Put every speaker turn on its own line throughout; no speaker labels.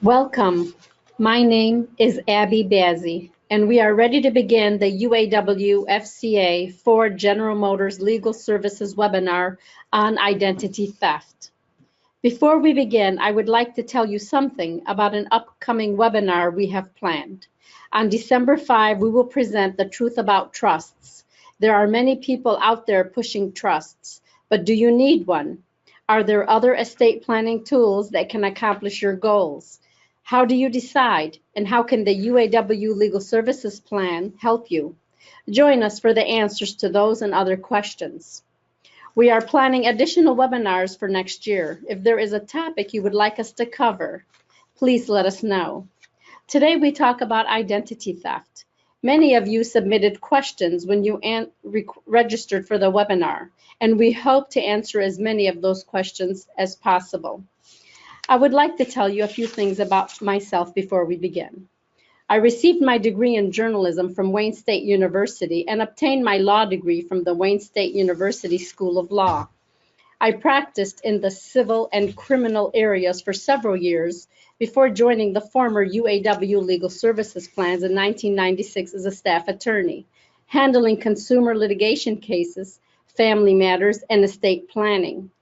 Welcome. My name is Abbie Bazzi, and we are ready to begin the UAW-FCA-Ford-General Motors Legal Services webinar on identity theft. Before we begin, I would like to tell you something about an upcoming webinar we have planned. On December 5, we will present the truth about trusts. There are many people out there pushing trusts, but do you need one? Are there other estate planning tools that can accomplish your goals? How do you decide, and how can the UAW Legal Services Plan help you? Join us for the answers to those and other questions. We are planning additional webinars for next year. If there is a topic you would like us to cover, please let us know. Today we talk about identity theft. Many of you submitted questions when you registered for the webinar, and we hope to answer as many of those questions as possible. I would like to tell you a few things about myself before we begin. I received my degree in journalism from Wayne State University and obtained my law degree from the Wayne State University School of Law. I practiced in the civil and criminal areas for several years before joining the former UAW Legal Services Plans in 1996 as a staff attorney, handling consumer litigation cases, family matters, and estate planning.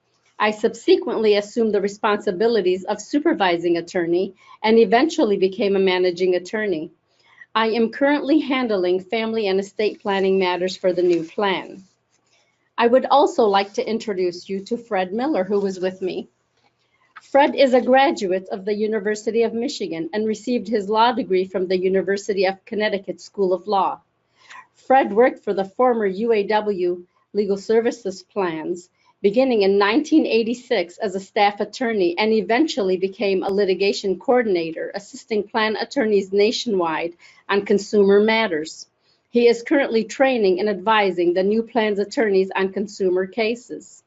I subsequently assumed the responsibilities of supervising attorney and eventually became a managing attorney. I am currently handling family and estate planning matters for the new plan. I would also like to introduce you to Fred Miller, who was with me. Fred is a graduate of the University of Michigan and received his law degree from the University of Connecticut School of Law. Fred worked for the former UAW Legal Services Plans beginning in 1986 as a staff attorney and eventually became a litigation coordinator, assisting plan attorneys nationwide on consumer matters. He is currently training and advising the new plan's attorneys on consumer cases.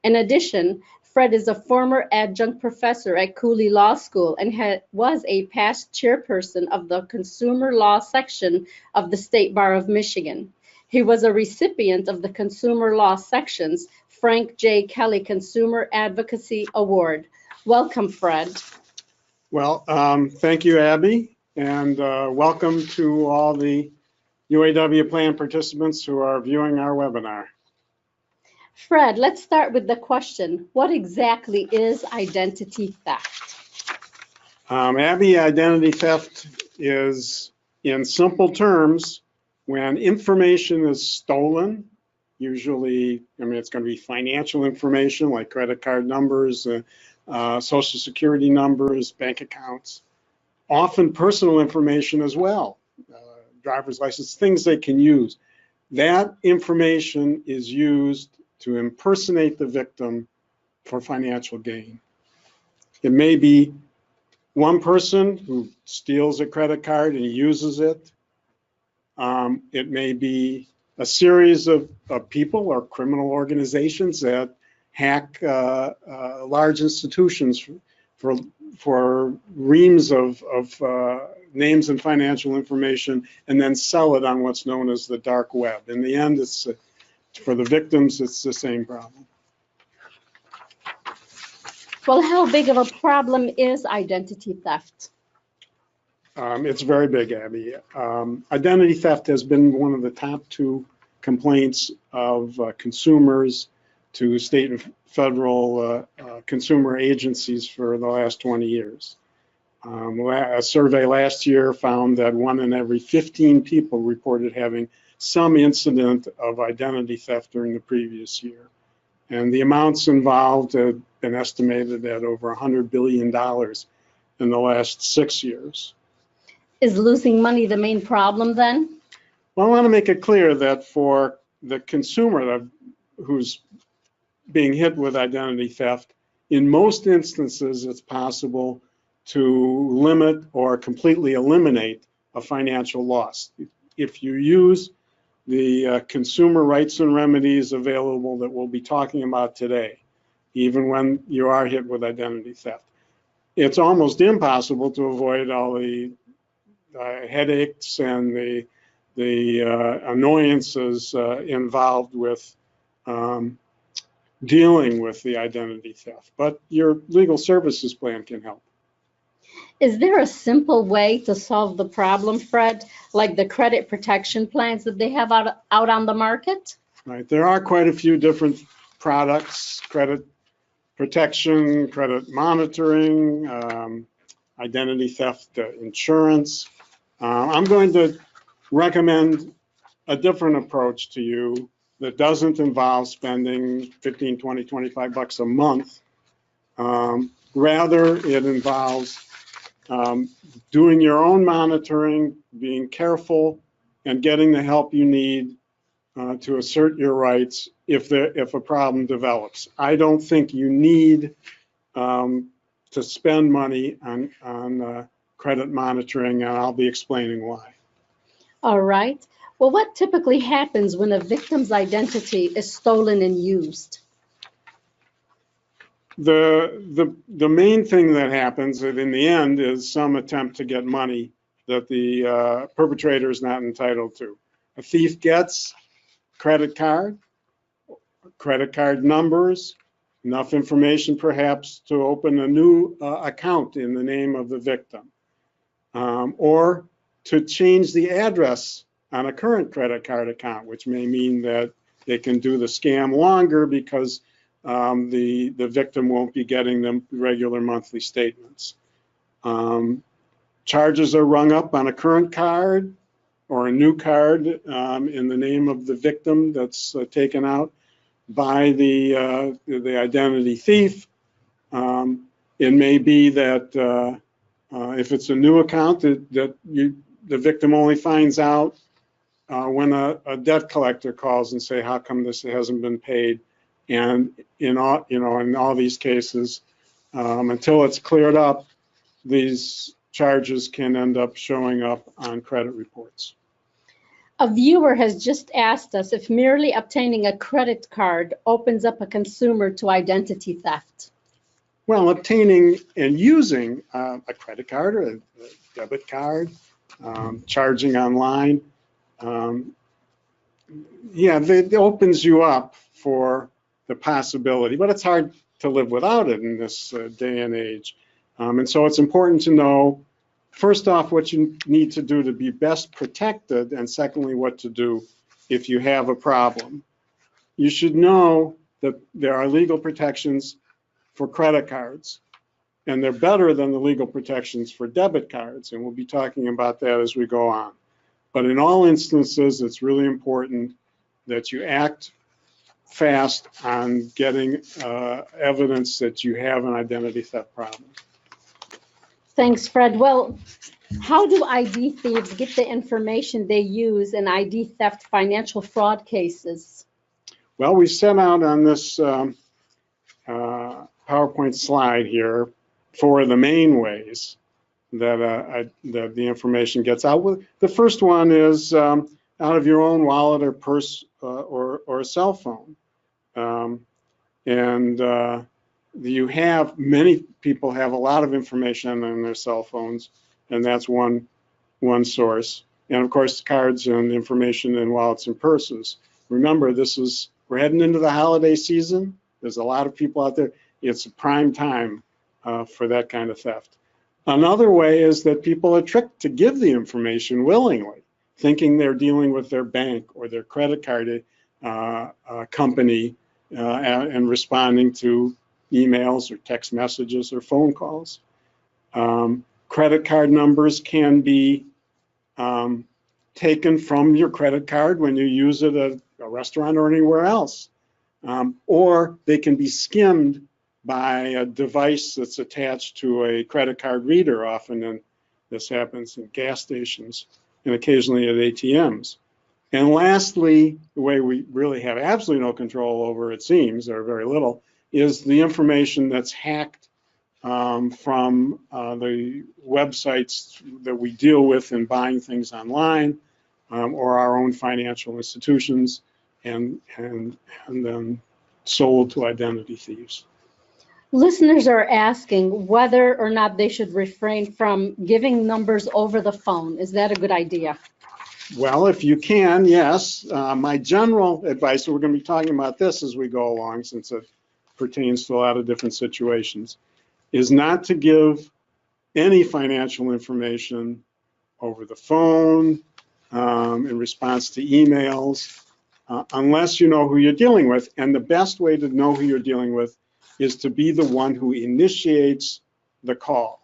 In addition, Fred is a former adjunct professor at Cooley Law School and was a past chairperson of the Consumer Law section of the State Bar of Michigan. He was a recipient of the Consumer Law Section's Frank J. Kelly Consumer Advocacy Award. Welcome, Fred.
Well, thank you, Abbie, and welcome to all the UAW plan participants who are viewing our webinar.
Fred, let's start with the question, what exactly is identity theft?
Abbie, identity theft is, in simple terms, when information is stolen, usually, it's going to be financial information like credit card numbers, social security numbers, bank accounts, often personal information as well, driver's license, things they can use. That information is used to impersonate the victim for financial gain. It may be one person who steals a credit card and uses it. It may be a series of people or criminal organizations that hack large institutions for reams of names and financial information and then sell it on what's known as the dark web. In the end, it's for the victims, it's the same problem.
Well, how big of a problem is identity theft?
It's very big, Abbie. Identity theft has been one of the top two complaints of consumers to state and federal consumer agencies for the last 20 years. A survey last year found that 1 in every 15 people reported having some incident of identity theft during the previous year. And the amounts involved have been estimated at over $100 billion in the last 6 years.
Is losing money the main problem then?
Well, I want to make it clear that for the consumer who's being hit with identity theft, in most instances, it's possible to limit or completely eliminate a financial loss. If you use the consumer rights and remedies available that we'll be talking about today, even when you are hit with identity theft, it's almost impossible to avoid all the headaches and the annoyances involved with dealing with the identity theft. But your legal services plan can help.
Is there a simple way to solve the problem, Fred, like the credit protection plans that they have out on the market?
Right, there are quite a few different products: credit protection, credit monitoring, identity theft insurance. I'm going to recommend a different approach to you that doesn't involve spending 15, 20, 25 bucks a month. Rather, it involves doing your own monitoring, being careful, and getting the help you need to assert your rights if a problem develops. I don't think you need to spend money on credit monitoring, and I'll be explaining why.
All right. Well, what typically happens when a victim's identity is stolen and used?
The main thing that happens in the end is some attempt to get money that the perpetrator is not entitled to. A thief gets credit card numbers, enough information perhaps to open a new account in the name of the victim, or to change the address on a current credit card account, which may mean that they can do the scam longer because the victim won't be getting them regular monthly statements. Charges are rung up on a current card or a new card in the name of the victim that's taken out by the identity thief. It may be that if it's a new account, the victim only finds out when a debt collector calls and say, "How come this hasn't been paid?" And in all these cases, until it's cleared up, these charges can end up showing up on credit reports.
A viewer has just asked us if merely obtaining a credit card opens up a consumer to identity theft.
Well, obtaining and using a credit card or a debit card, charging online, it opens you up for the possibility, but it's hard to live without it in this day and age. And so it's important to know, first off, what you need to do to be best protected, and secondly, what to do if you have a problem. You should know that there are legal protections for credit cards, and they're better than the legal protections for debit cards, and we'll be talking about that as we go on. But in all instances, it's really important that you act fast on getting evidence that you have an identity theft problem.
Thanks, Fred. Well, how do ID thieves get the information they use in ID theft financial fraud cases?
Well, we set out on this PowerPoint slide here for the main ways that the information gets out. The first one is out of your own wallet or purse or a cell phone. Many people have a lot of information on their cell phones, and that's one source. And of course, cards and information in wallets and purses. Remember, we're heading into the holiday season. There's a lot of people out there. It's a prime time for that kind of theft. Another way is that people are tricked to give the information willingly, thinking they're dealing with their bank or their credit card company and responding to emails or text messages or phone calls. Credit card numbers can be taken from your credit card when you use it at a restaurant or anywhere else. Or they can be skimmed by a device that's attached to a credit card reader. Often this happens in gas stations and occasionally at ATMs. And lastly, the way we really have absolutely no control over, it seems, or very little, is the information that's hacked from the websites that we deal with in buying things online, or our own financial institutions, and then sold to identity thieves.
Listeners are asking whether or not they should refrain from giving numbers over the phone. Is that a good idea?
Well, if you can, yes. My general advice, we're going to be talking about this as we go along since it pertains to a lot of different situations, is not to give any financial information over the phone, in response to emails, unless you know who you're dealing with. And the best way to know who you're dealing with is to be the one who initiates the call.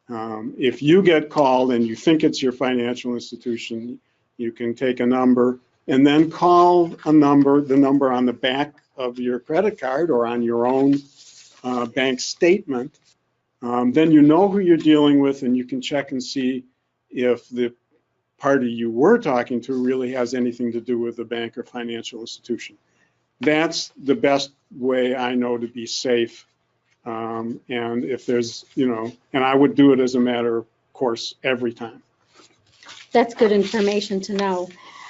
If you get called and you think it's your financial institution, you can take a number and then call a number, the number on the back of your credit card or on your own bank statement. Then you know who you're dealing with, and you can check and see if the party you were talking to really has anything to do with the bank or financial institution. That's the best way I know to be safe. And if there's, and I would do it as a matter of course every time.
That's good information to know.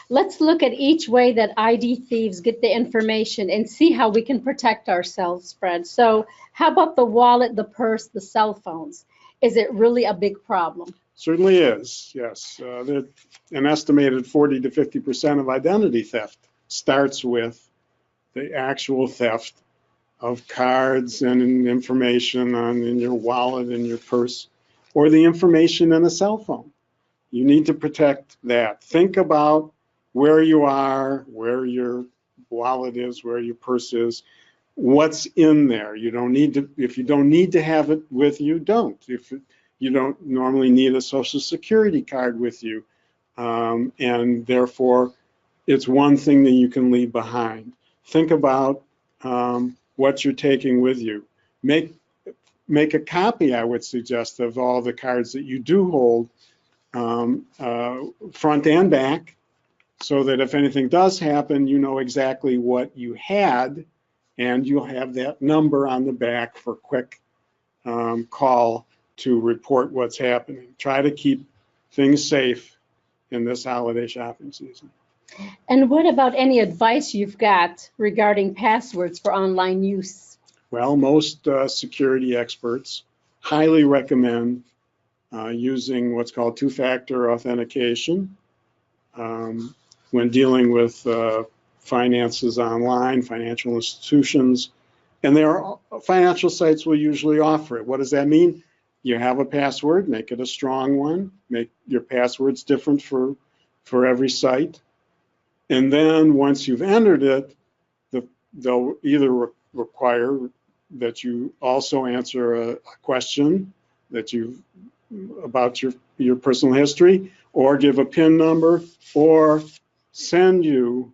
Let's look at each way that ID thieves get the information and see how we can protect ourselves, Fred. So how about the wallet, the purse, the cell phones? Is it really a big problem?
Certainly is, yes. An estimated 40 to 50% of identity theft starts with the actual theft of cards and information in your wallet, in your purse, or the information in a cell phone. You need to protect that. Think about where you are, where your wallet is, where your purse is, what's in there. You don't need to, if you don't need to have it with you, don't. If you don't normally need a Social Security card with you, and therefore it's one thing that you can leave behind. Think about what you're taking with you. Make a copy, I would suggest, of all the cards that you do hold, front and back, so that if anything does happen, you know exactly what you had, and you'll have that number on the back for quick call to report what's happening. Try to keep things safe in this holiday shopping season.
And what about any advice you've got regarding passwords for online use?
Well, most security experts highly recommend using what's called two-factor authentication when dealing with finances online, financial institutions, and financial sites will usually offer it. What does that mean? You have a password, make it a strong one, make your passwords different for every site. And then once you've entered it, they'll either require that you also answer a question about your personal history, or give a PIN number, or send you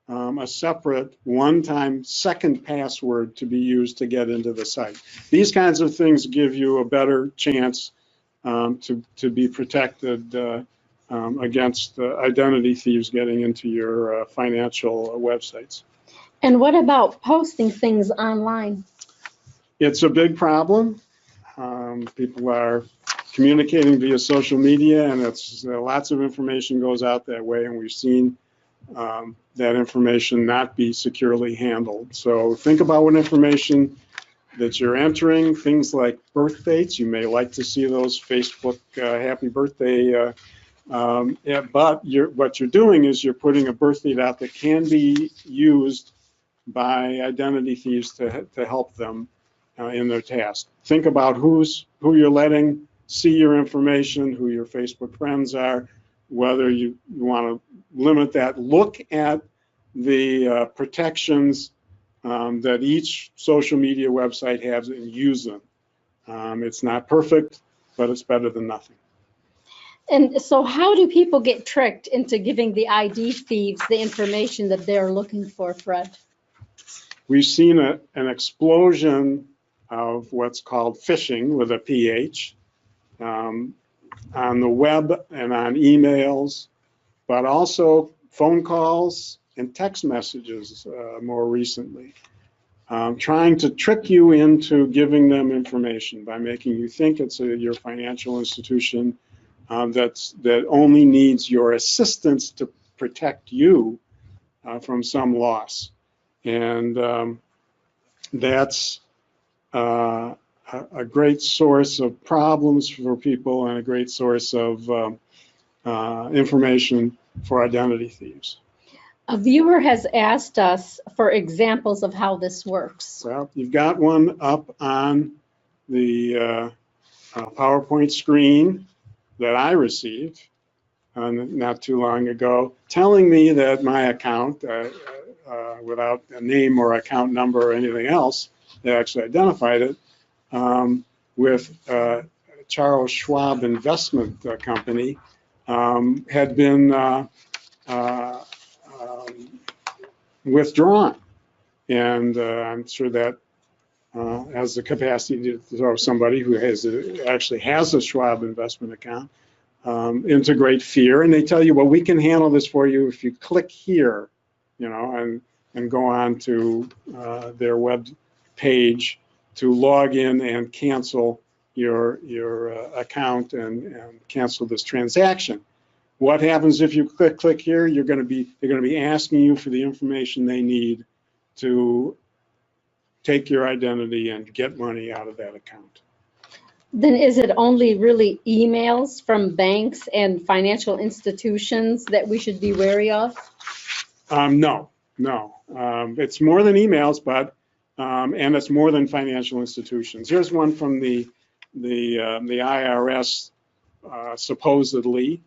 a separate one-time second password to be used to get into the site. These kinds of things give you a better chance to be protected against identity thieves getting into your financial websites.
And what about posting things online?
It's a big problem. People are communicating via social media, and it's lots of information goes out that way, and we've seen that information not be securely handled. So think about what information that you're entering, things like birth dates. You may like to see those Facebook happy birthday, but what you're doing is you're putting a birth date out that can be used by identity thieves to help them in their task. Think about who you're letting see your information, who your Facebook friends are, whether you want to limit that. Look at the protections that each social media website has and use them. It's not perfect, but it's better than nothing.
And so how do people get tricked into giving the ID thieves the information that they're looking for, Fred?
We've seen an explosion of what's called phishing with a PH on the web and on emails, but also phone calls and text messages more recently, trying to trick you into giving them information by making you think it's your financial institution that only needs your assistance to protect you from some loss. And that's a great source of problems for people and a great source of information for identity thieves.
A viewer has asked us for examples of how this works.
Well, you've got one up on the PowerPoint screen that I received not too long ago, telling me that my account, without a name or account number or anything else that actually identified it, with Charles Schwab Investment Company, had been withdrawn. And I'm sure that has the capacity to throw somebody who actually has a Schwab investment account into great fear. And they tell you, well, we can handle this for you if you click here, and go on to their web page to log in and cancel your account and cancel this transaction. What happens if you click here? They're going to be asking you for the information they need to take your identity and get money out of that account.
Then is it only really emails from banks and financial institutions that we should be wary of?
No. It's more than emails, but and it's more than financial institutions. Here's one from the IRS, supposedly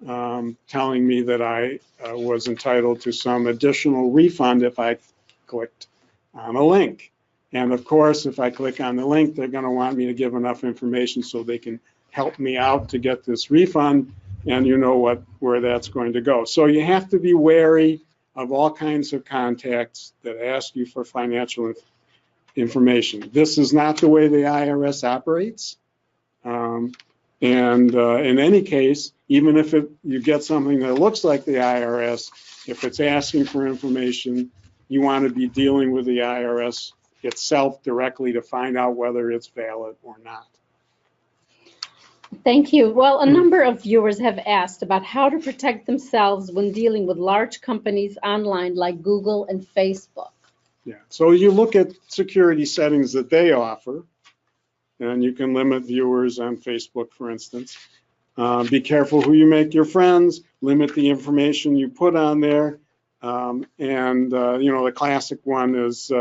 telling me that I was entitled to some additional refund if I clicked on a link. And of course, if I click on the link, they're going to want me to give enough information so they can help me out to get this refund, and you know where that's going to go. So you have to be wary of all kinds of contacts that ask you for financial information. This is not the way the IRS operates. And in any case, even if you get something that looks like the IRS, if it's asking for information, you want to be dealing with the IRS itself directly to find out whether it's valid or not.
Thank you. Well, a number of viewers have asked about how to protect themselves when dealing with large companies online like Google and Facebook.
Yeah, so you look at security settings that they offer, and you can limit viewers on Facebook, for instance. Be careful who you make your friends, limit the information you put on there, and the classic one is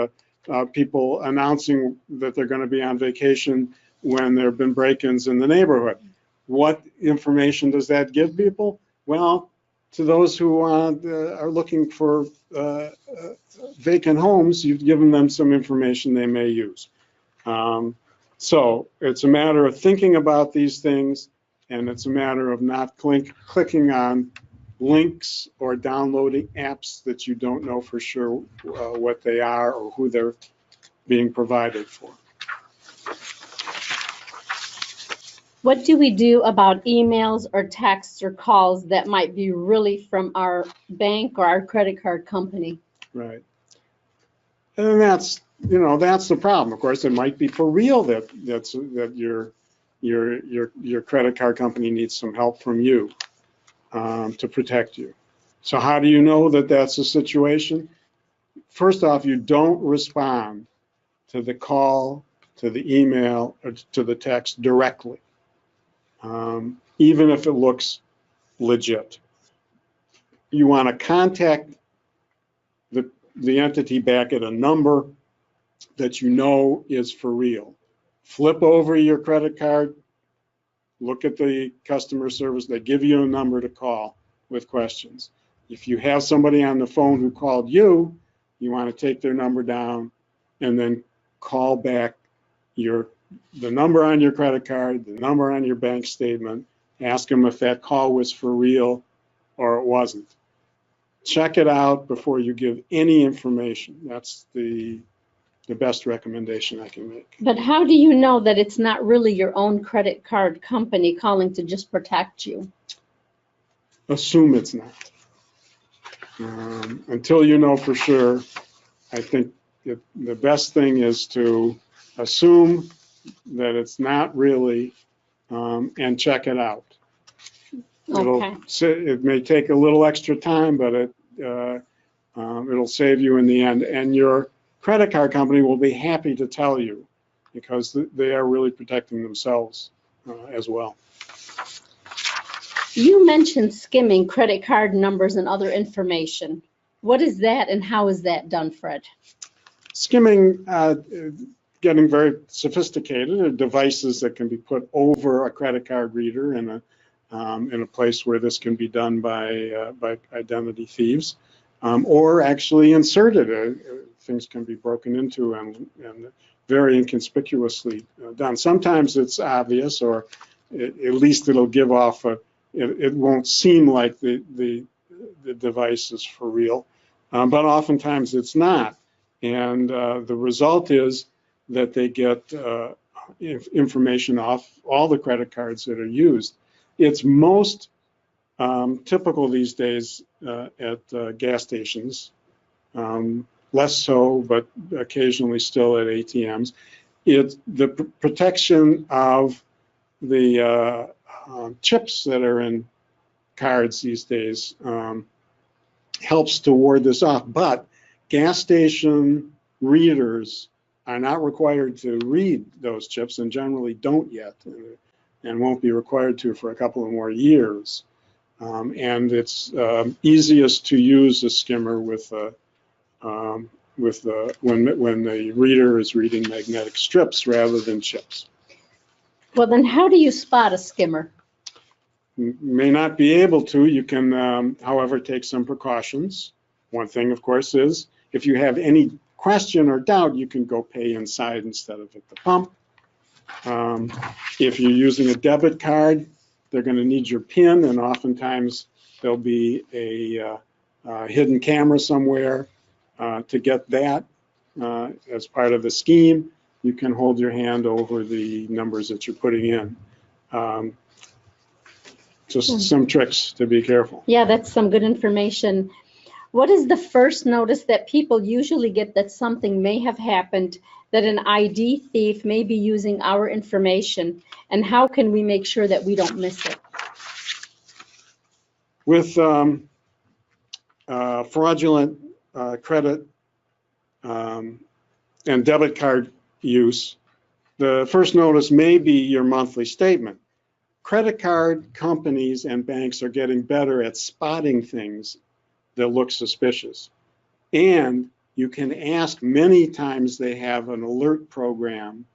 people announcing that they're going to be on vacation when there have been break-ins in the neighborhood. What information does that give people? Well, to those who are looking for vacant homes, you've given them some information they may use. So it's a matter of thinking about these things, and it's a matter of not clicking on links or downloading apps that you don't know for sure what they are or who they're being provided for.
What do we do about emails or texts or calls that might be really from our bank or our credit card company?
Right. And that's the problem. Of course, it might be for real that your credit card company needs some help from you to protect you. So how do you know that that's the situation? First off, you don't respond to the call, to the email, or to the text directly, even if it looks legit. You want to contact the entity back at a number that you know is for real. Flip over your credit card, look at the customer service, they give you a number to call with questions. If you have somebody on the phone who called you, you want to take their number down and then call back the number on your credit card, the number on your bank statement, ask them if that call was for real or it wasn't. Check it out before you give any information. That's the best recommendation I can make.
But how do you know that it's not really your own credit card company calling to just protect you?
Assume it's not. Until you know for sure, I think the best thing is to assume that it's not really and check it out.
Okay.
It may take a little extra time, but it'll save you in the end. And your credit card company will be happy to tell you because they are really protecting themselves as well.
You mentioned skimming credit card numbers and other information. What is that and how is that done, Fred?
Skimming getting very sophisticated. There are devices that can be put over a credit card reader in a place where this can be done by identity thieves, or actually inserted. Things can be broken into and very inconspicuously done. Sometimes it's obvious, or at least it'll give off it won't seem like the device is for real, but oftentimes it's not. And the result is that they get information off all the credit cards that are used. It's most typical these days at gas stations, less so, but occasionally still at ATMs. It's the protection of the chips that are in cards these days helps to ward this off. But gas station readers are not required to read those chips, and generally don't yet, and won't be required to for a couple of more years. And it's easiest to use a skimmer when the reader is reading magnetic strips rather than chips.
Well, then how do you spot a skimmer?
May not be able to. You can, however, take some precautions. One thing, of course, is if you have any question or doubt, you can go pay inside instead of at the pump. If you're using a debit card, they're going to need your PIN, and oftentimes there'll be a hidden camera somewhere to get that as part of the scheme. You can hold your hand over the numbers that you're putting in. Just some tricks to be careful.
Yeah, that's some good information. What is the first notice that people usually get that something may have happened, that an ID thief may be using our information, and how can we make sure that we don't miss it?
With fraudulent credit and debit card use, the first notice may be your monthly statement. Credit card companies and banks are getting better at spotting things that look suspicious. And you can ask, many times they have an alert program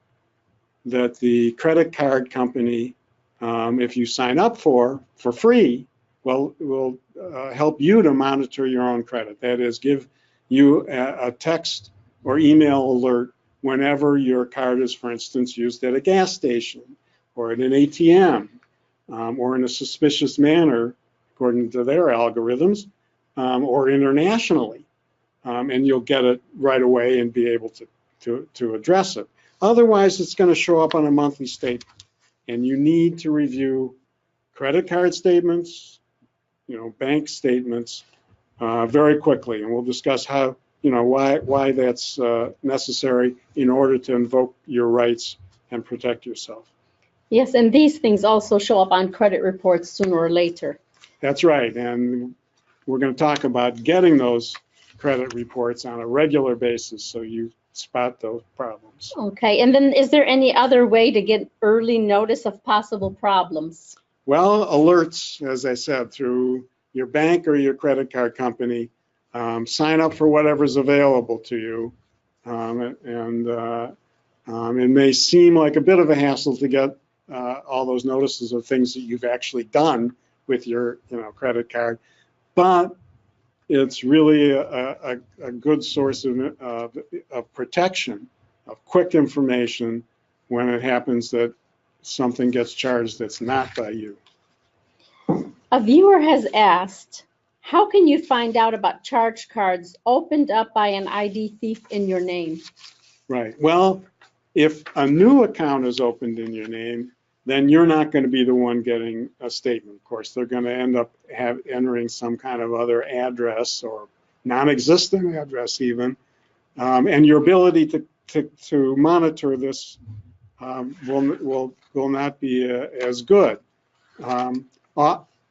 that the credit card company, if you sign up for free, will help you to monitor your own credit. That is, give you a text or email alert whenever your card is, for instance, used at a gas station or at an ATM, or in a suspicious manner, according to their algorithms, or internationally. And you'll get it right away and be able to address it. Otherwise, it's going to show up on a monthly statement. And you need to review credit card statements, bank statements very quickly. And we'll discuss how, why that's necessary in order to invoke your rights and protect yourself.
Yes, and these things also show up on credit reports sooner or later.
That's right, and we're going to talk about getting those credit reports on a regular basis so you spot those problems.
Okay, and then is there any other way to get early notice of possible problems?
Well, alerts, as I said, through your bank or your credit card company. Sign up for whatever's available to you, and it may seem like a bit of a hassle to get all those notices of things that you've actually done with your credit card, but it's really a good source of protection, of quick information when it happens that something gets charged that's not by you.
A viewer has asked, how can you find out about charge cards opened up by an ID thief in your name?
Right. Well, if a new account is opened in your name, then you're not going to be the one getting a statement. Of course, they're going to end up entering some kind of other address or non-existent address even, and your ability to monitor this will not be as good.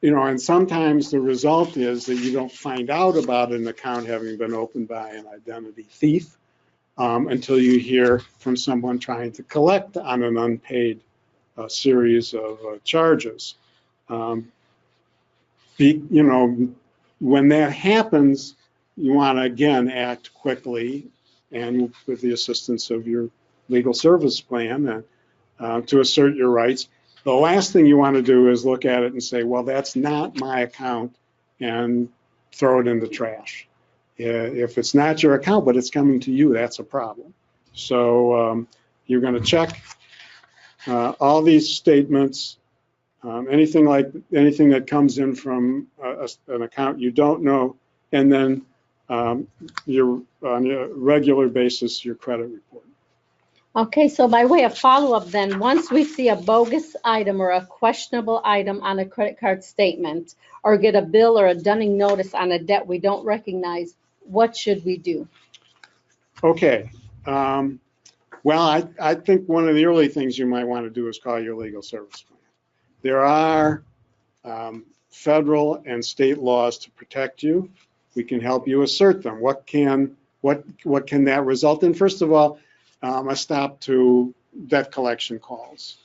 And sometimes the result is that you don't find out about an account having been opened by an identity thief until you hear from someone trying to collect on an unpaid series of charges. When that happens, you want to again act quickly and with the assistance of your legal service plan to assert your rights. The last thing you want to do is look at it and say, well, that's not my account, and throw it in the trash. If it's not your account, but it's coming to you, that's a problem. So you're going to check all these statements, anything that comes in from an account you don't know, and then on a regular basis, your credit report.
Okay, so by way of follow-up then, once we see a bogus item or a questionable item on a credit card statement, or get a bill or a dunning notice on a debt we don't recognize, what should we do?
Okay. Well, I think one of the early things you might want to do is call your legal service plan. There are federal and state laws to protect you. We can help you assert them. What can that result in? First of all, a stop to debt collection calls.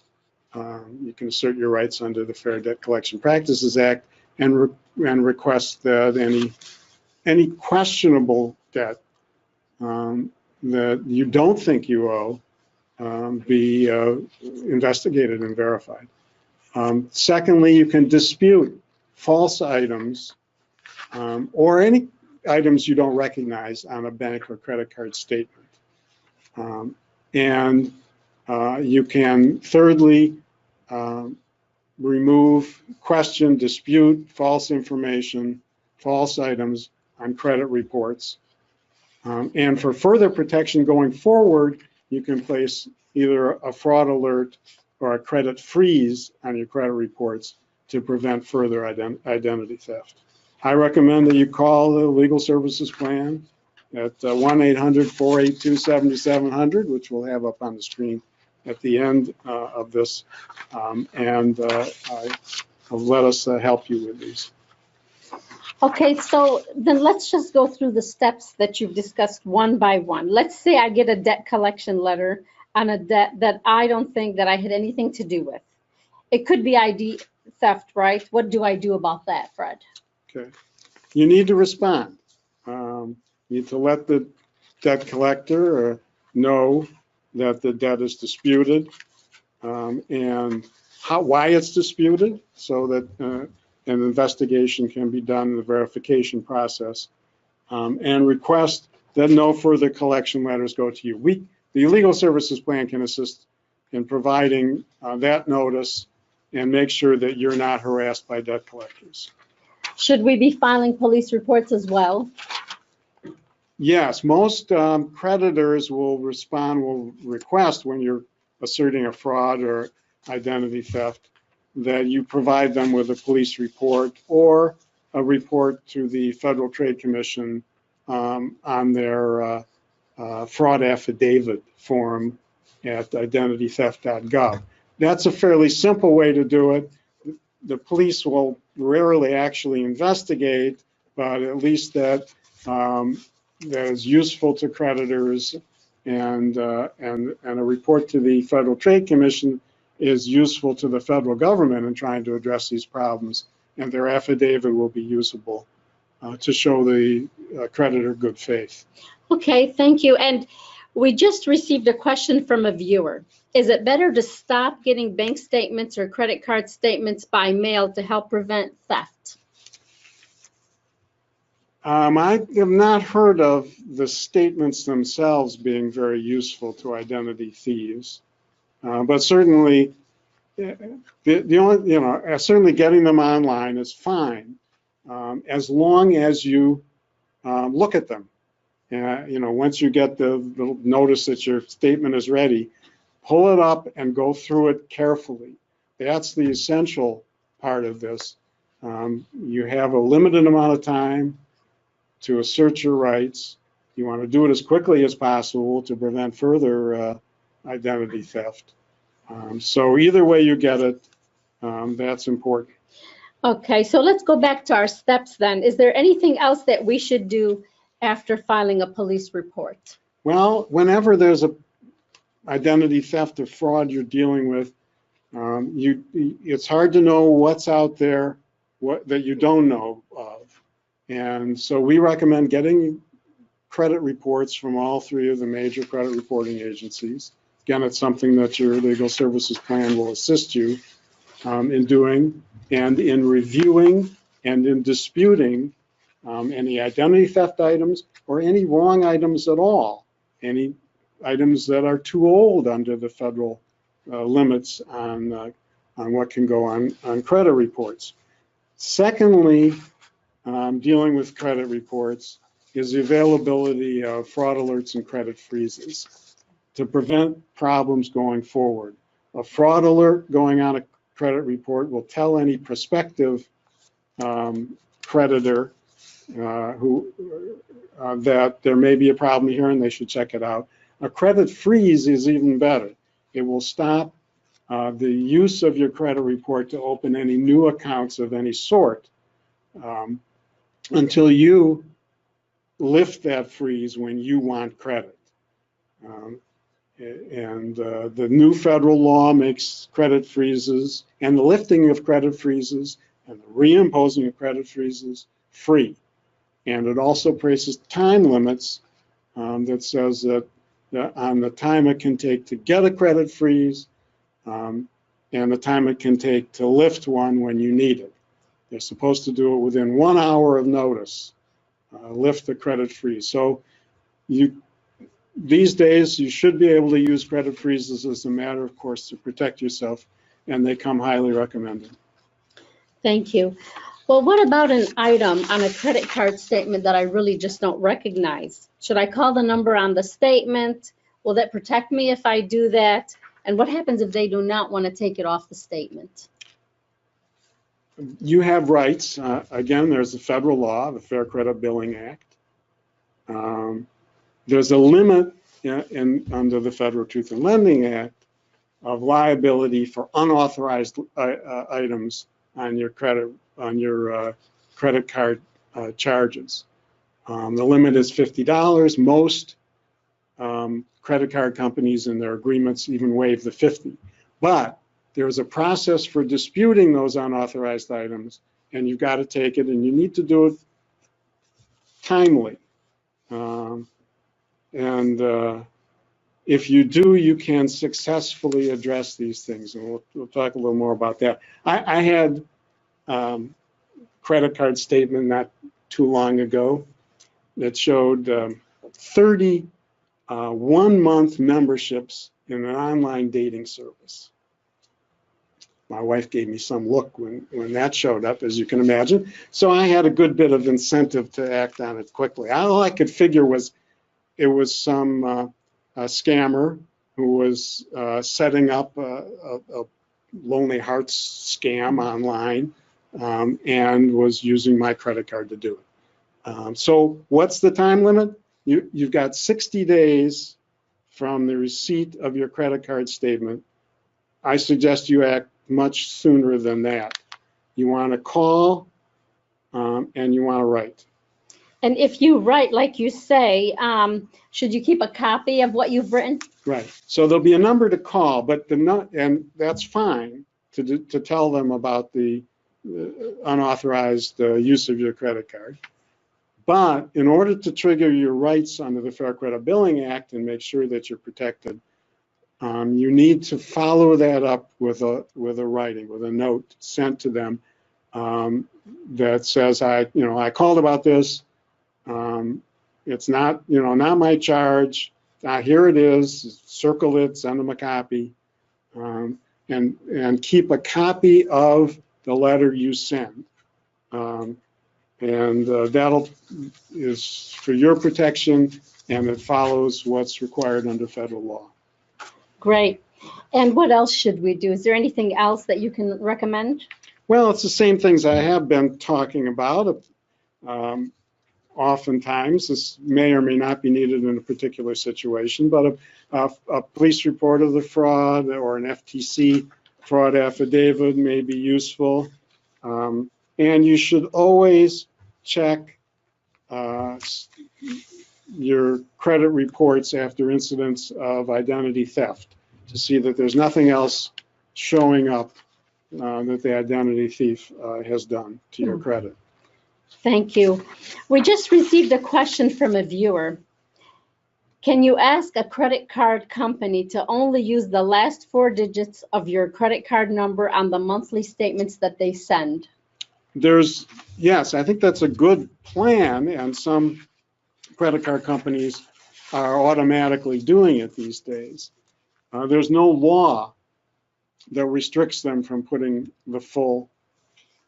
You can assert your rights under the Fair Debt Collection Practices Act and request that any questionable debt that you don't think you owe be investigated and verified. Secondly, you can dispute false items or any items you don't recognize on a bank or credit card statement. And you can thirdly remove, question, dispute false information, false items on credit reports. And for further protection going forward, you can place either a fraud alert or a credit freeze on your credit reports to prevent further identity theft. I recommend that you call the legal services plan at 1-800-482-7700, which we'll have up on the screen at the end of this, and let us help you with these.
Okay, so then let's just go through the steps that you've discussed one by one. Let's say I get a debt collection letter on a debt that I don't think that I had anything to do with. It could be ID theft, right? What do I do about that, Fred?
Okay, you need to respond. You need to let the debt collector know that the debt is disputed and why it's disputed, so that an investigation can be done in the verification process, and request that no further collection letters go to you. The legal services plan can assist in providing that notice and make sure that you're not harassed by debt collectors.
Should we be filing police reports as well?
Yes, most creditors will request when you're asserting a fraud or identity theft that you provide them with a police report or a report to the Federal Trade Commission on their fraud affidavit form at identitytheft.gov. That's a fairly simple way to do it. The police will rarely actually investigate, but at least that is useful to creditors, and a report to the Federal Trade Commission is useful to the federal government in trying to address these problems, and their affidavit will be usable to show the creditor good faith.
Okay, thank you. And we just received a question from a viewer. Is it better to stop getting bank statements or credit card statements by mail to help prevent theft?
I have not heard of the statements themselves being very useful to identity thieves, but certainly, certainly getting them online is fine, as long as you look at them. Once you get the notice that your statement is ready, pull it up and go through it carefully. That's the essential part of this. You have a limited amount of time to assert your rights. You want to do it as quickly as possible to prevent further identity theft. So either way you get it, that's important.
Okay, so let's go back to our steps then. Is there anything else that we should do after filing a police report?
Well, whenever there's a identity theft or fraud you're dealing with, it's hard to know what's out there that you don't know of. And so we recommend getting credit reports from all three of the major credit reporting agencies. Again, it's something that your legal services plan will assist you in doing, and in reviewing and in disputing any identity theft items or any wrong items at all, any items that are too old under the federal limits on what can go on credit reports. Secondly, dealing with credit reports is the availability of fraud alerts and credit freezes to prevent problems going forward. A fraud alert going on a credit report will tell any prospective creditor that there may be a problem here and they should check it out. A credit freeze is even better. It will stop the use of your credit report to open any new accounts of any sort until you lift that freeze when you want credit. The new federal law makes credit freezes and the lifting of credit freezes and the reimposing of credit freezes free. And it also places time limits that says that on the time it can take to get a credit freeze and the time it can take to lift one when you need it. They're supposed to do it within 1 hour of notice, lift the credit freeze. So these days, you should be able to use credit freezes as a matter of course to protect yourself, and they come highly recommended.
Thank you. Well, what about an item on a credit card statement that I really just don't recognize? Should I call the number on the statement? Will that protect me if I do that? And what happens if they do not want to take it off the statement?
You have rights. Again, there's the federal law, the Fair Credit Billing Act. There's a limit under the Federal Truth in Lending Act of liability for unauthorized items on your credit card charges. The limit is $50. Most credit card companies in their agreements even waive the $50. But there's a process for disputing those unauthorized items, and you've got to take it, and you need to do it timely. If you do, you can successfully address these things, and we'll talk a little more about that. I had credit card statement not too long ago that showed 30 one-month memberships in an online dating service. My wife gave me some look when that showed up, as you can imagine. So I had a good bit of incentive to act on it quickly. All I could figure was it was some scammer who was setting up a Lonely Hearts scam online and was using my credit card to do it. So what's the time limit? You've got 60 days from the receipt of your credit card statement. I suggest you act much sooner than that. You want to call and you want to write.
And if you write, like you say, should you keep a copy of what you've written?
Right. So there'll be a number to call, but and that's fine to tell them about the unauthorized use of your credit card. But in order to trigger your rights under the Fair Credit Billing Act and make sure that you're protected, you need to follow that up with a writing, with a note sent to them that says, I called about this. It's not, not my charge. Here it is. Circle it. Send them a copy, and keep a copy of the letter you send. That'll is for your protection, and it follows what's required under federal law.
Great. And what else should we do? Is there anything else that you can recommend?
Well, it's the same things I have been talking about. Oftentimes, this may or may not be needed in a particular situation, but a police report of the fraud or an FTC fraud affidavit may be useful. And you should always check your credit reports after incidents of identity theft to see that there's nothing else showing up that the identity thief has done to your credit.
Thank you. We just received a question from a viewer. Can you ask a credit card company to only use the last 4 digits of your credit card number on the monthly statements that they send?
Yes, I think that's a good plan, and some credit card companies are automatically doing it these days. There's no law that restricts them from putting the full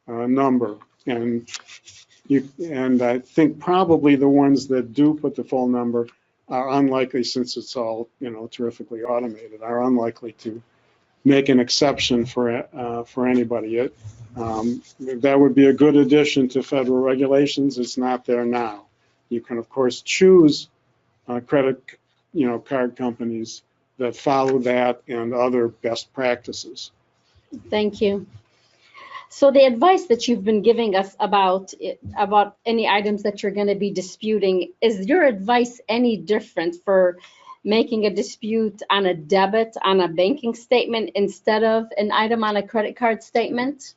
number, and I think probably the ones that do put the full number are unlikely, since it's all terrifically automated, are unlikely to make an exception for anybody. That would be a good addition to federal regulations. It's not there now. You can of course choose credit card companies that follow that and other best practices.
Thank you. So the advice that you've been giving us about any items that you're going to be disputing, is your advice any different for making a dispute on a debit on a banking statement instead of an item on a credit card statement?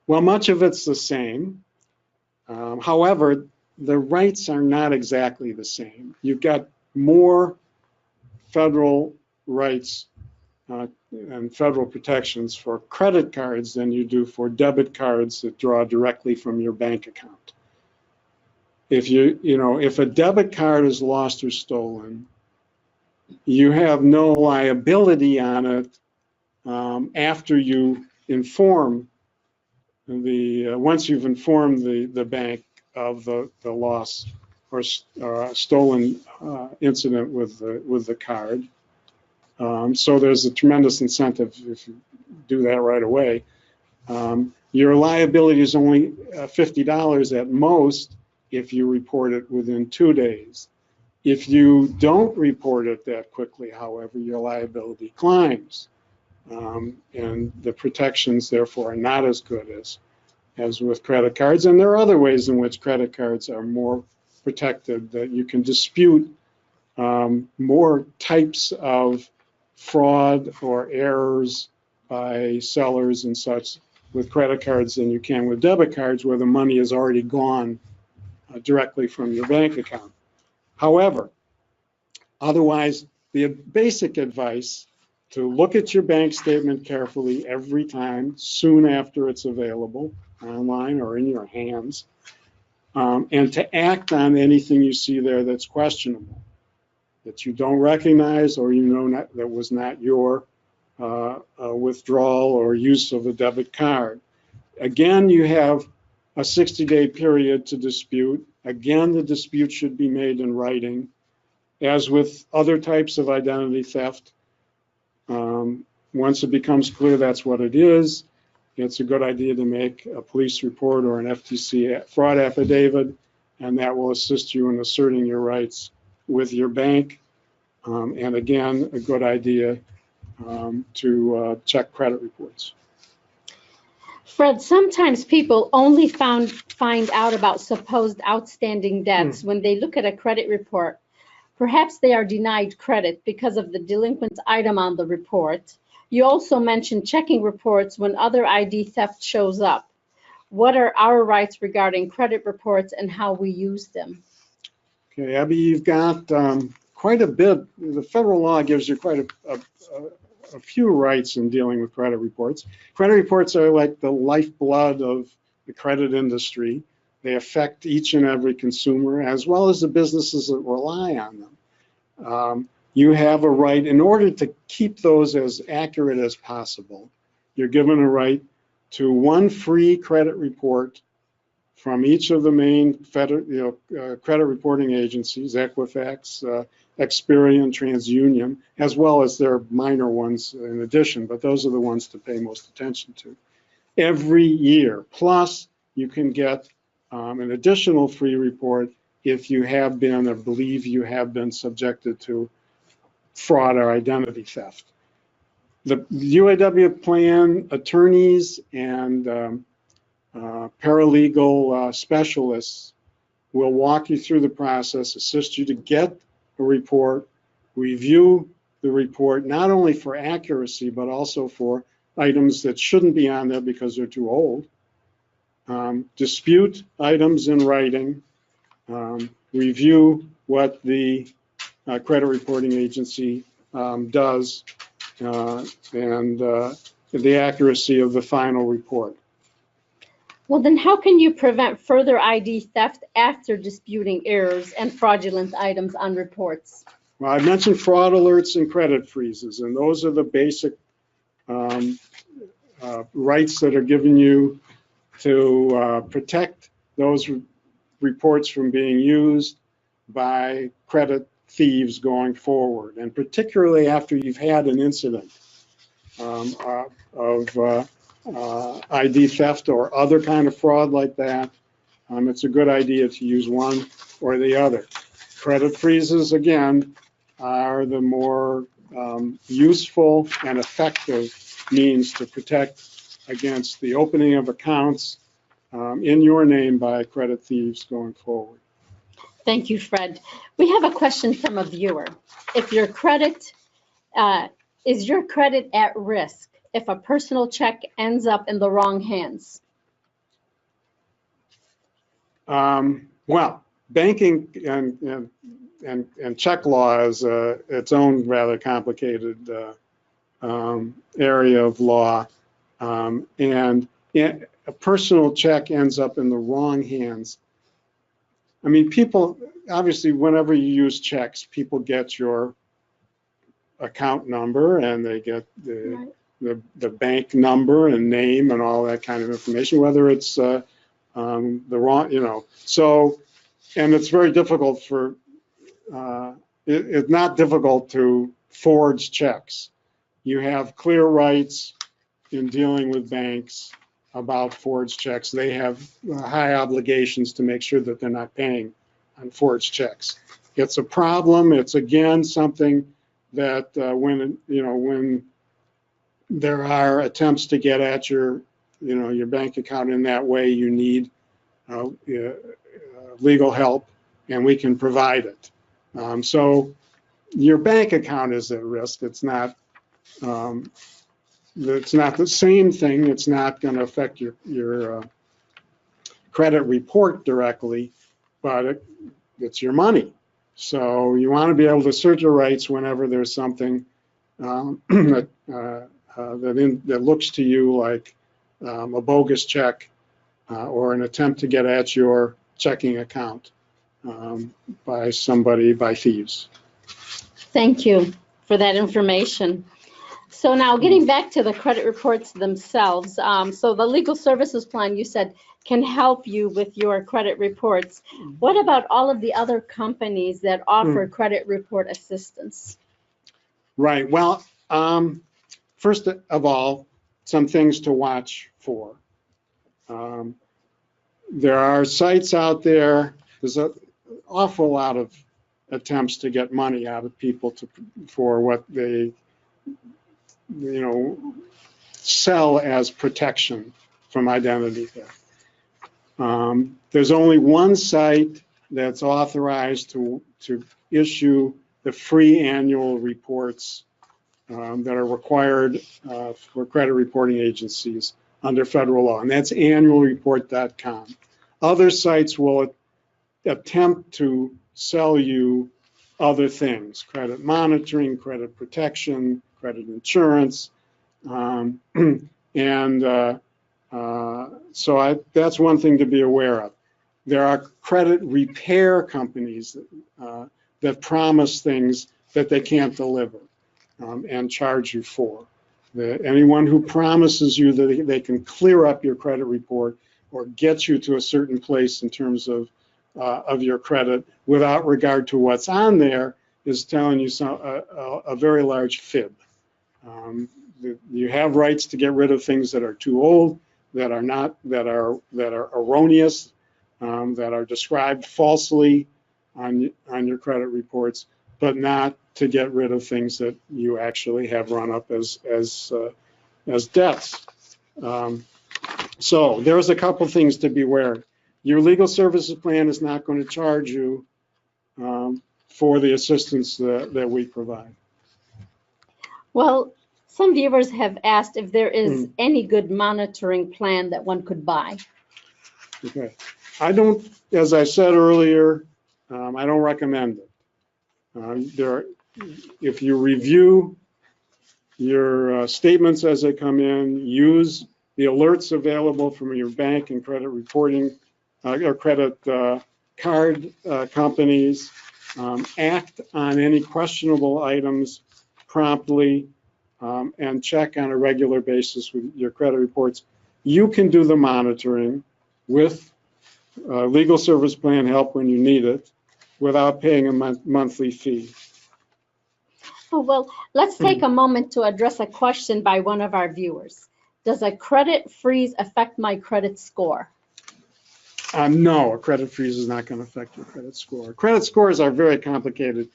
Well, much of it's the same. However, the rights are not exactly the same. You've got more federal rights and federal protections for credit cards than you do for debit cards that draw directly from your bank account. If a debit card is lost or stolen, you have no liability on it after you inform once you've informed the bank of the loss or stolen incident with the card. So there's a tremendous incentive if you do that right away. Your liability is only $50 at most if you report it within 2 days. If you don't report it that quickly, however, your liability climbs. And the protections, therefore, are not as good as with credit cards. And there are other ways in which credit cards are more protected, that you can dispute more types of fraud or errors by sellers and such with credit cards than you can with debit cards, where the money is already gone directly from your bank account. However, otherwise, the basic advice to look at your bank statement carefully every time, soon after it's available, online or in your hands, and to act on anything you see there that's questionable, that you don't recognize, or that was not your withdrawal or use of a debit card. Again, you have a 60-day period to dispute. Again, the dispute should be made in writing. As with other types of identity theft, once it becomes clear that's what it is, it's a good idea to make a police report or an FTC fraud affidavit, and that will assist you in asserting your rights with your bank. And again, a good idea to check credit reports.
Fred, sometimes people only find out about supposed outstanding debts when they look at a credit report. Perhaps they are denied credit because of the delinquent item on the report. You also mentioned checking reports when other ID theft shows up. What are our rights regarding credit reports and how we use them?
Okay, Abbie, you've got quite a bit. The federal law gives you quite a few rights in dealing with credit reports. Credit reports are like the lifeblood of the credit industry. They affect each and every consumer, as well as the businesses that rely on them. You have a right, in order to keep those as accurate as possible, you're given a right to one free credit report from each of the main federal, credit reporting agencies, Equifax, Experian, TransUnion, as well as their minor ones in addition, but those are the ones to pay most attention to, every year. Plus, you can get an additional free report if you have been or believe you have been subjected to fraud or identity theft. The UAW plan attorneys and paralegal specialists will walk you through the process, assist you to get a report, review the report, not only for accuracy, but also for items that shouldn't be on there because they're too old, dispute items in writing, review what the credit reporting agency does, and the accuracy of the final report.
Well, then how can you prevent further ID theft after disputing errors and fraudulent items on reports?
Well, I mentioned fraud alerts and credit freezes, and those are the basic rights that are given you to protect those reports from being used by credit thieves going forward, and particularly after you've had an incident of ID theft or other kind of fraud like that. It's a good idea to use one or the other. Credit freezes, again, are the more useful and effective means to protect against the opening of accounts in your name by credit thieves going forward.
Thank you, Fred. We have a question from a viewer. If your credit, is your credit at risk if a personal check ends up in the wrong hands?
Well, banking and check law is its own rather complicated area of law, and a personal check ends up in the wrong hands. I mean, people, obviously, whenever you use checks, people get your account number and they get the bank number and name and all that kind of information, whether it's the wrong, you know. So, and it's very difficult for, it's not difficult to forge checks. You have clear rights in dealing with banks about forged checks. They have high obligations to make sure that they're not paying on forged checks. It's a problem. It's, again, something that when there are attempts to get at your bank account in that way, you need legal help, and we can provide it. So your bank account is at risk. It's not the same thing. It's not going to affect your credit report directly, but it's your money. So you want to be able to assert your rights whenever there's something that looks to you like a bogus check or an attempt to get at your checking account by thieves.
Thank you for that information. So now getting back to the credit reports themselves, so the legal services plan, you said, can help you with your credit reports. What about all of the other companies that offer credit report assistance?
Right. Well, first of all, some things to watch for. There are sites out there. There's an awful lot of attempts to get money out of people for what they sell as protection from identity theft. There's only one site that's authorized to issue the free annual reports that are required for credit reporting agencies under federal law, and that's annualreport.com. Other sites will attempt to sell you other things: credit monitoring, credit protection, credit insurance, so that's one thing to be aware of. There are credit repair companies that promise things that they can't deliver and charge you for. Anyone who promises you that they can clear up your credit report or get you to a certain place in terms of your credit without regard to what's on there is telling you a very large fib. You have rights to get rid of things that are too old, that are erroneous, that are described falsely on your credit reports, but not to get rid of things that you actually have run up as debts. So there's a couple things to be aware of. Your legal services plan is not going to charge you for the assistance that we provide.
Well, some viewers have asked if there is any good monitoring plan that one could buy.
Okay. I don't, as I said earlier, I don't recommend it. If you review your statements as they come in, use the alerts available from your bank and credit reporting or credit card companies, act on any questionable items promptly, and check on a regular basis with your credit reports. You can do the monitoring with legal service plan help when you need it without paying a monthly fee.
Oh, well, let's take a moment to address a question by one of our viewers. Does a credit freeze affect my credit score?
No, a credit freeze is not going to affect your credit score. Credit scores are a very complicated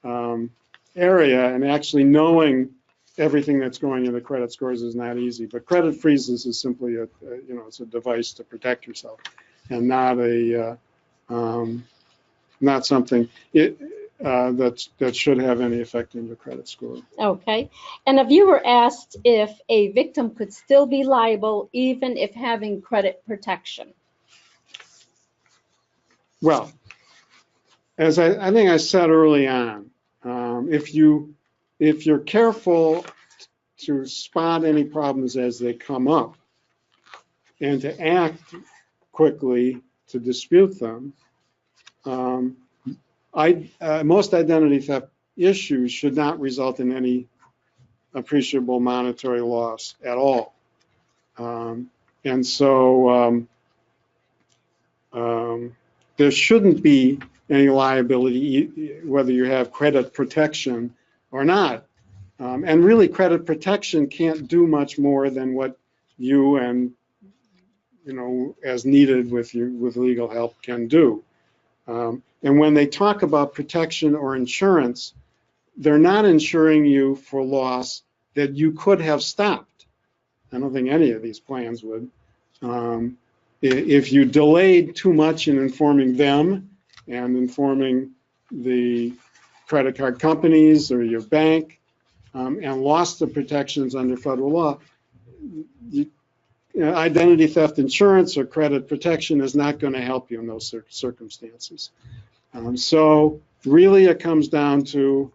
area, and actually knowing everything that's going into credit scores is not easy. But credit freezes is simply it's a device to protect yourself, and not not something that should have any effect on your credit score.
Okay. And a viewer asked if a victim could still be liable even if having credit protection.
Well, as I think I said early on, if you're careful to spot any problems as they come up and to act quickly to dispute them, most identity theft issues should not result in any appreciable monetary loss at all. And so there shouldn't be any liability whether you have credit protection or not. And really, credit protection can't do much more than what you and, as needed with legal help can do. And when they talk about protection or insurance, they're not insuring you for loss that you could have stopped. I don't think any of these plans would. If you delayed too much in informing them and informing the credit card companies or your bank and lost the protections under federal law, identity theft insurance or credit protection is not going to help you in those circumstances. So really it comes down to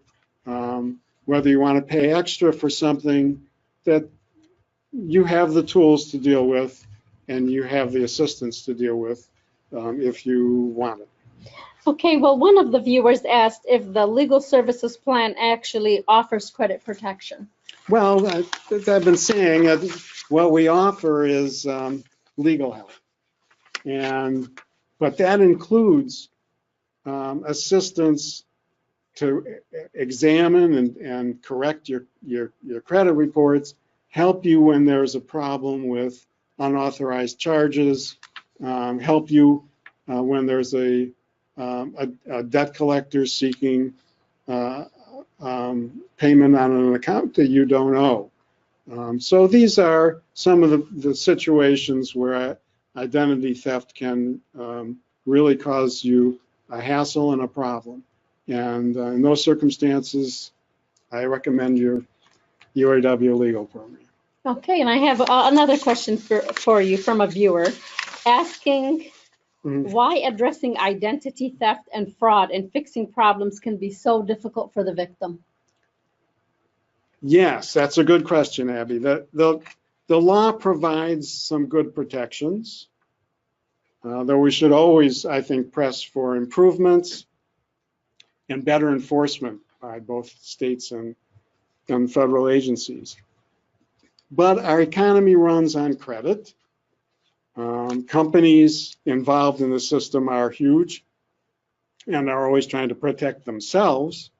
whether you want to pay extra for something that you have the tools to deal with and you have the assistance to deal with if you want it.
Okay, well, one of the viewers asked if the legal services plan actually offers credit protection.
Well, as I've been saying, what we offer is legal help, but that includes assistance to examine and correct your credit reports, help you when there's a problem with unauthorized charges, help you when there's a debt collector seeking payment on an account that you don't owe. So these are some of the situations where identity theft can really cause you a hassle and a problem. And in those circumstances, I recommend your UAW legal program.
Okay, and I have another question for you from a viewer asking why addressing identity theft and fraud and fixing problems can be so difficult for the victim.
Yes, that's a good question, Abby. The law provides some good protections, though we should always, I think, press for improvements and better enforcement by both states and federal agencies. But our economy runs on credit. Companies involved in the system are huge and are always trying to protect themselves.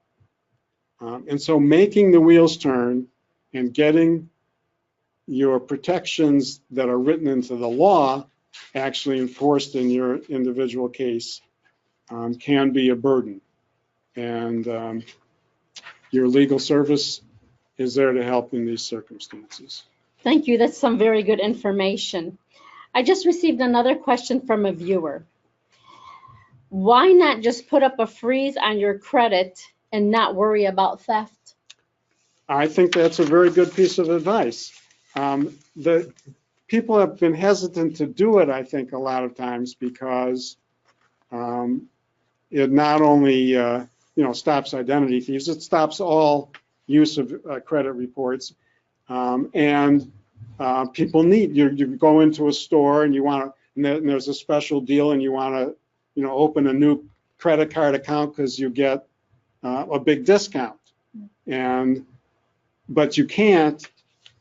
And so making the wheels turn and getting your protections that are written into the law actually enforced in your individual case can be a burden. And your legal service is there to help in these circumstances.
Thank you. That's some very good information. I just received another question from a viewer. Why not just put up a freeze on your credit and not worry about theft?
I think that's a very good piece of advice. The people have been hesitant to do it, I think, a lot of times because it not only stops identity thieves. It stops all use of credit reports. People need, you go into a store and you want to, and there's a special deal and you want to, open a new credit card account because you get a big discount. But you can't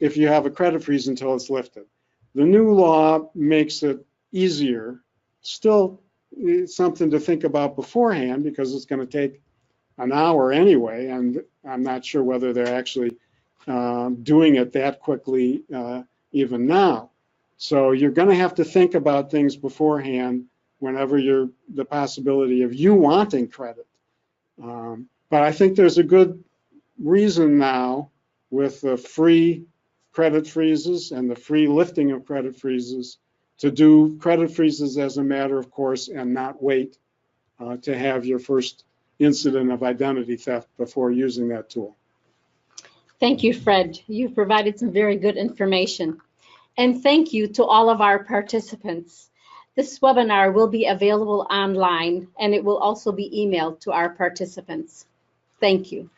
if you have a credit freeze until it's lifted. The new law makes it easier. Still, it's something to think about beforehand because it's going to take an hour anyway, and I'm not sure whether they're actually doing it that quickly even now. So you're going to have to think about things beforehand whenever you're the possibility of you wanting credit. But I think there's a good reason now with the free credit freezes and the free lifting of credit freezes to do credit freezes as a matter of course and not wait to have your first incident of identity theft before using that tool.
Thank you, Fred. You've provided some very good information. And thank you to all of our participants. This webinar will be available online and it will also be emailed to our participants. Thank you.